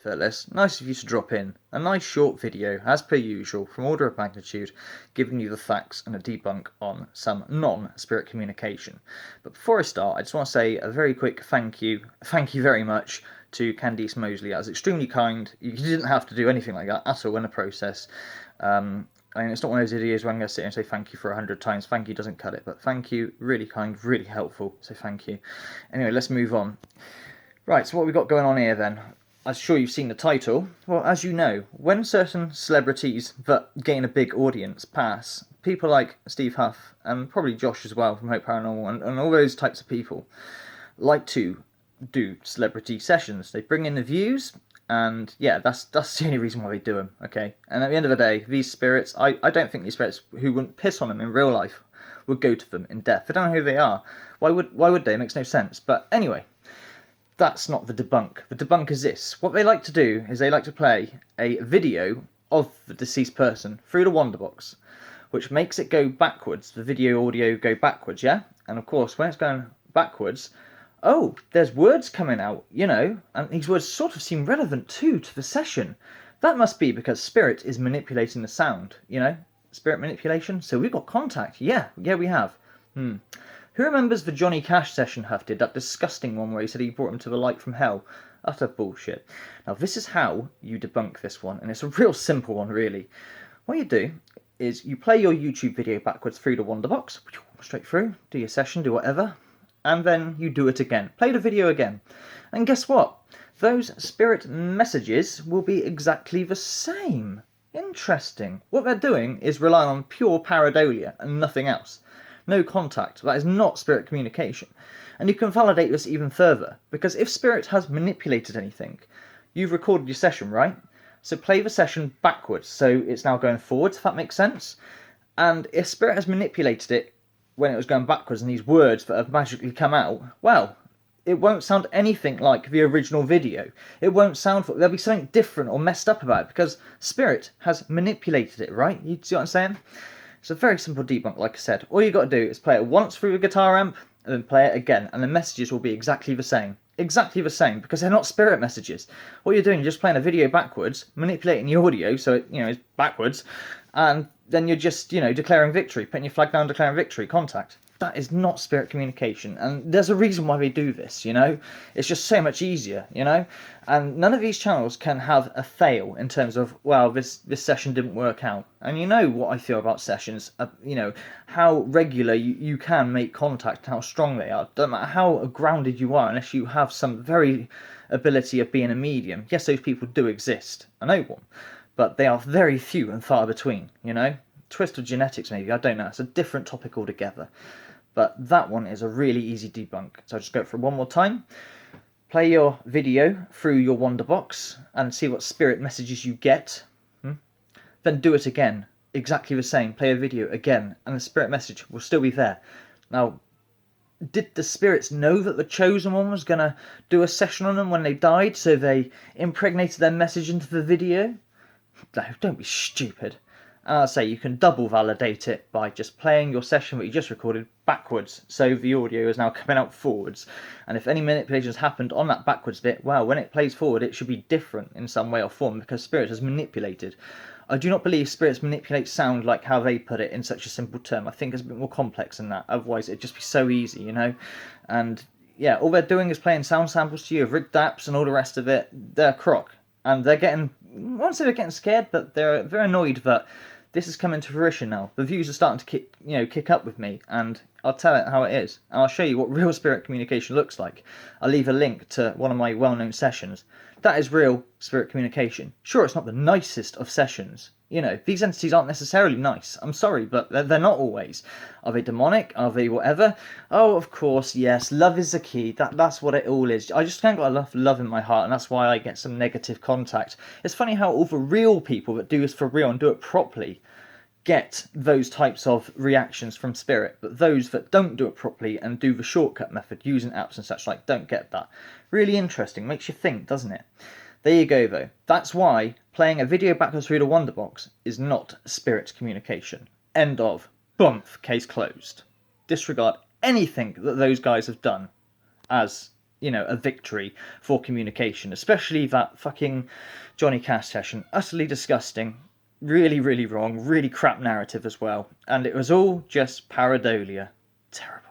Phyllis, nice of you to drop in. A nice short video, as per usual, from order of magnitude, giving you the facts and a debunk on some non-spirit communication. But before I start, I just want to say a very quick thank you very much to CANDACE Mosley. That was extremely kind. You didn't have to do anything like that at all in the process. I mean, it's not one of those videos where I'm going to sit here and say thank you for 100 times. Thank you doesn't cut it, but thank you, really kind, really helpful, so thank you. Anyway, let's move on. Right, so what we've got going on here then? I'm sure you've seen the title. Well, as you know, when certain celebrities that gain a big audience pass, people like Steve Huff, and probably Josh as well from Hope Paranormal, and all those types of people, like to do celebrity sessions. They bring in the views, and yeah, that's the only reason why they do them, okay? And at the end of the day, these spirits, I don't think these spirits who wouldn't piss on them in real life would go to them in death. They don't know who they are. Why would they? It makes no sense. But anyway, that's not the debunk. The debunk is this. What they like to do is they like to play a video of the deceased person through the wonderbox, which makes it go backwards, the video audio go backwards, yeah? And of course, when it's going backwards, oh, there's words coming out, you know, and these words sort of seem relevant too to the session. That must be because spirit is manipulating the sound, you know? Spirit manipulation. So we've got contact. Yeah, we have. Who remembers the Johnny Cash session Huff did, that disgusting one where he said he brought him to the light from hell? Utter bullshit. Now, this is how you debunk this one, and it's a real simple one, really. What you do is you play your YouTube video backwards through the wonderbox, straight through, do your session, do whatever, and then you do it again. Play the video again. And guess what? Those spirit messages will be exactly the same. Interesting. What they're doing is relying on pure pareidolia and nothing else. No contact. That is not spirit communication. And you can validate this even further, because if spirit has manipulated anything, you've recorded your session, right? So play the session backwards, so it's now going forwards, if that makes sense. And if spirit has manipulated it when it was going backwards and these words that have magically come out, well, it won't sound anything like the original video. It won't sound, there'll be something different or messed up about it, because spirit has manipulated it, right? You see what I'm saying? It's a very simple debunk, like I said. All you've got to do is play it once through a guitar amp, and then play it again, and the messages will be exactly the same. Exactly the same, because they're not spirit messages. What you're doing, you're just playing a video backwards, manipulating the audio so it, you know, is backwards, and then you're just, you know, declaring victory, putting your flag down, declaring victory, contact. That is not spirit communication, and there's a reason why they do this, you know? It's just so much easier, you know? And none of these channels can have a fail in terms of, well, this session didn't work out. And you know what I feel about sessions, you know, how regular you can make contact, how strong they are. Doesn't matter how grounded you are, unless you have some very ability of being a medium. Yes, those people do exist, I know one, but they are very few and far between, you know? Twist of genetics, maybe, I don't know, it's a different topic altogether. But that one is a really easy debunk. So I'll just go for it one more time. Play your video through your wonderbox and see what spirit messages you get. Then do it again. Exactly the same. Play a video again, and the spirit message will still be there. Now, did the spirits know that the chosen one was going to do a session on them when they died, so they impregnated their message into the video? No, don't be stupid. And I'll say you can double validate it by just playing your session that you just recorded backwards, so the audio is now coming out forwards. And if any manipulations happened on that backwards bit, well, when it plays forward, it should be different in some way or form, because spirit has manipulated. I do not believe spirits manipulate sound like how they put it in such a simple term. I think it's a bit more complex than that. Otherwise, it'd just be so easy, you know? And yeah, all they're doing is playing sound samples to you of rigged apps and all the rest of it. They're crock. And they're getting, I won't say they're getting scared, but they're annoyed that this is coming to fruition now. The views are starting to kick up with me, and I'll tell it how it is. And I'll show you what real spirit communication looks like. I'll leave a link to one of my well-known sessions. That is real spirit communication. Sure, it's not the nicest of sessions. You know, these entities aren't necessarily nice. I'm sorry, but they're not always. Are they demonic? Are they whatever? Oh, of course, yes. Love is the key. That's what it all is. I just can't got enough love in my heart, and that's why I get some negative contact. It's funny how all the real people that do this for real and do it properly get those types of reactions from spirit, but those that don't do it properly and do the shortcut method using apps and such like don't get that. Really interesting. Makes you think, doesn't it? There you go, though. That's why playing a video backwards through the wonderbox is not spirit communication. End of. Boomf. Case closed. Disregard anything that those guys have done as a victory for communication, especially that fucking Johnny Cash session. Utterly disgusting, really, really wrong, really crap narrative as well, and it was all just pareidolia. Terrible.